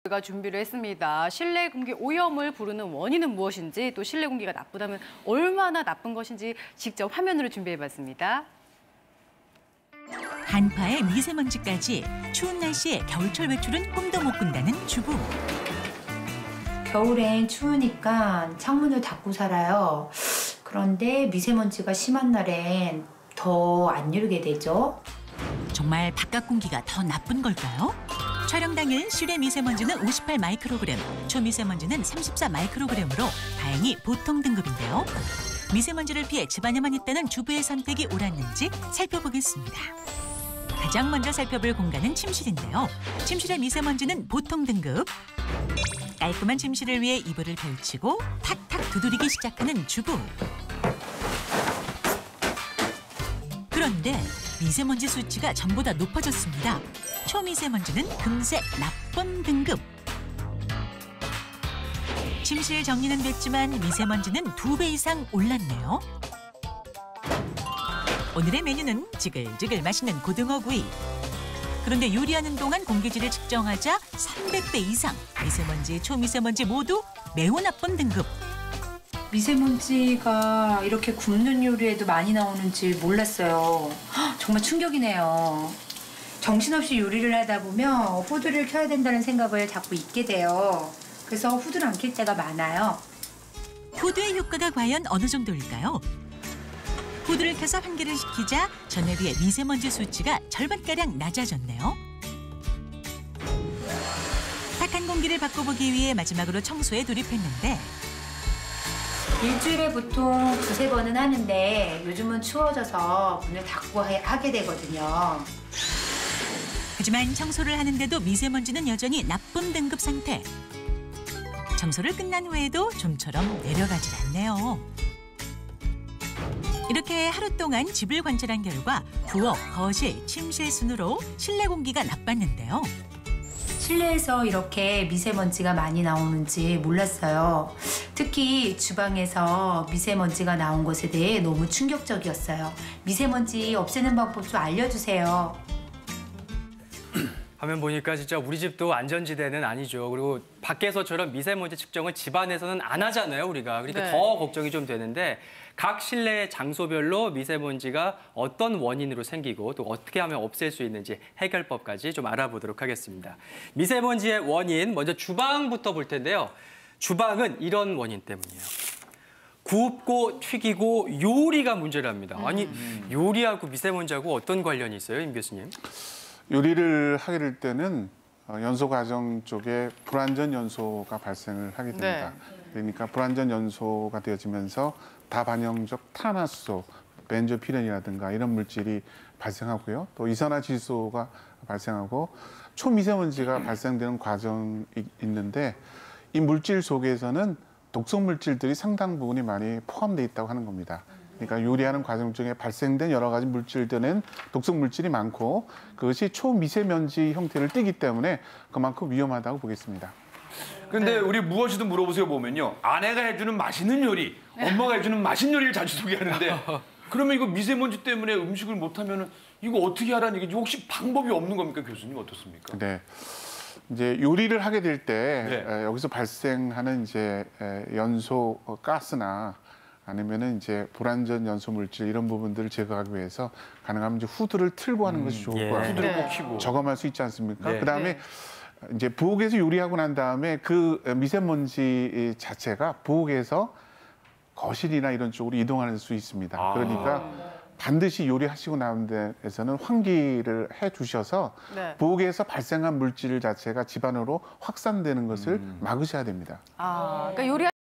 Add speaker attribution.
Speaker 1: 가 준비를 했습니다. 실내 공기 오염을 부르는 원인은 무엇인지, 또 실내 공기가 나쁘다면 얼마나 나쁜 것인지 직접 화면으로 준비해봤습니다.
Speaker 2: 한파에 미세먼지까지 추운 날씨에 겨울철 외출은 꿈도 못 꾼다는 주부.
Speaker 3: 겨울엔 추우니까 창문을 닫고 살아요. 그런데 미세먼지가 심한 날엔 더 안 열게 되죠.
Speaker 2: 정말 바깥 공기가 더 나쁜 걸까요? 촬영 당일 실외 미세먼지는 58 마이크로그램, 초미세먼지는 34 마이크로그램으로 다행히 보통 등급인데요. 미세먼지를 피해 집안에만 있다는 주부의 선택이 옳았는지 살펴보겠습니다. 가장 먼저 살펴볼 공간은 침실인데요. 침실의 미세먼지는 보통 등급. 깔끔한 침실을 위해 이불을 펼치고 탁탁 두드리기 시작하는 주부. 그런데 미세먼지 수치가 전보다 높아졌습니다. 초미세먼지는 금세 나쁨 등급. 침실 정리는 됐지만 미세먼지는 2배 이상 올랐네요. 오늘의 메뉴는 지글지글 맛있는 고등어구이. 그런데 요리하는 동안 공기질을 측정하자 300배 이상. 미세먼지, 초미세먼지 모두 매우 나쁨 등급.
Speaker 3: 미세먼지가 이렇게 굽는 요리에도 많이 나오는지 몰랐어요. 정말 충격이네요. 정신없이 요리를 하다 보면 후드를 켜야 된다는 생각을 자꾸 잊게 돼요. 그래서 후드를 안 켤 때가 많아요.
Speaker 2: 후드의 효과가 과연 어느 정도일까요? 후드를 켜서 환기를 시키자 전에 비해 미세먼지 수치가 절반가량 낮아졌네요. 탁한 공기를 바꿔보기 위해 마지막으로 청소에 돌입했는데
Speaker 3: 일주일에 보통 2~3번은 하는데 요즘은 추워져서 문을 닫고 하게 되거든요.
Speaker 2: 하지만 청소를 하는데도 미세먼지는 여전히 나쁨 등급 상태. 청소를 끝난 후에도 좀처럼 내려가질 않네요. 이렇게 하루 동안 집을 관찰한 결과 부엌, 거실, 침실 순으로 실내 공기가 나빴는데요.
Speaker 3: 실내에서 이렇게 미세먼지가 많이 나오는지 몰랐어요. 특히 주방에서 미세먼지가 나온 것에 대해 너무 충격적이었어요. 미세먼지 없애는 방법 좀 알려주세요.
Speaker 4: 화면 보니까 진짜 우리 집도 안전지대는 아니죠. 그리고 밖에서처럼 미세먼지 측정을 집안에서는 안 하잖아요, 우리가. 그러니까
Speaker 1: 네.
Speaker 4: 더 걱정이 좀 되는데 각 실내 장소별로 미세먼지가 어떤 원인으로 생기고 또 어떻게 하면 없앨 수 있는지 해결법까지 좀 알아보도록 하겠습니다. 미세먼지의 원인, 먼저 주방부터 볼 텐데요. 주방은 이런 원인 때문이에요. 굽고 튀기고 요리가 문제랍니다. 아니, 요리하고 미세먼지하고 어떤 관련이 있어요, 임 교수님?
Speaker 5: 요리를 하게 될 때는 연소 과정 쪽에 불완전 연소가 발생을 하게 됩니다. 그러니까 불완전 연소가 되어지면서 다반영적 탄화수소, 벤조피렌이라든가 이런 물질이 발생하고요. 또 이산화질소가 발생하고 초미세먼지가 발생되는 과정이 있는데 이 물질 속에서는 독성 물질들이 상당 부분이 많이 포함되어 있다고 하는 겁니다. 그러니까 요리하는 과정 중에 발생된 여러 가지 물질들은 독성 물질이 많고 그것이 초미세먼지 형태를 띠기 때문에 그만큼 위험하다고 보겠습니다.
Speaker 6: 근데 우리 무엇이든 물어보세요 보면요. 아내가 해주는 맛있는 요리, 엄마가 해주는 맛있는 요리를 자주 소개하는데 그러면 이거 미세먼지 때문에 음식을 못하면 이거 어떻게 하라는 얘기지? 혹시 방법이 없는 겁니까? 교수님 어떻습니까?
Speaker 5: 네. 이제 요리를 하게 될 때 여기서 발생하는 이제 연소 가스나 아니면은 이제 불완전 연소 물질 이런 부분들을 제거하기 위해서 가능하면 이제 후드를 틀고 하는 것이 좋을 것 같아요.
Speaker 6: 후드를 꼭 켜고
Speaker 5: 저감할 수 있지 않습니까?
Speaker 6: 네.
Speaker 5: 그다음에 이제 부엌에서 요리하고 난 다음에 그 미세먼지 자체가 부엌에서 거실이나 이런 쪽으로 이동할 수 있습니다. 그러니까 반드시 요리하시고 나온 데에서는 환기를 해주셔서 부엌에서 발생한 물질 자체가 집안으로 확산되는 것을 막으셔야 됩니다.
Speaker 1: 그러니까 요리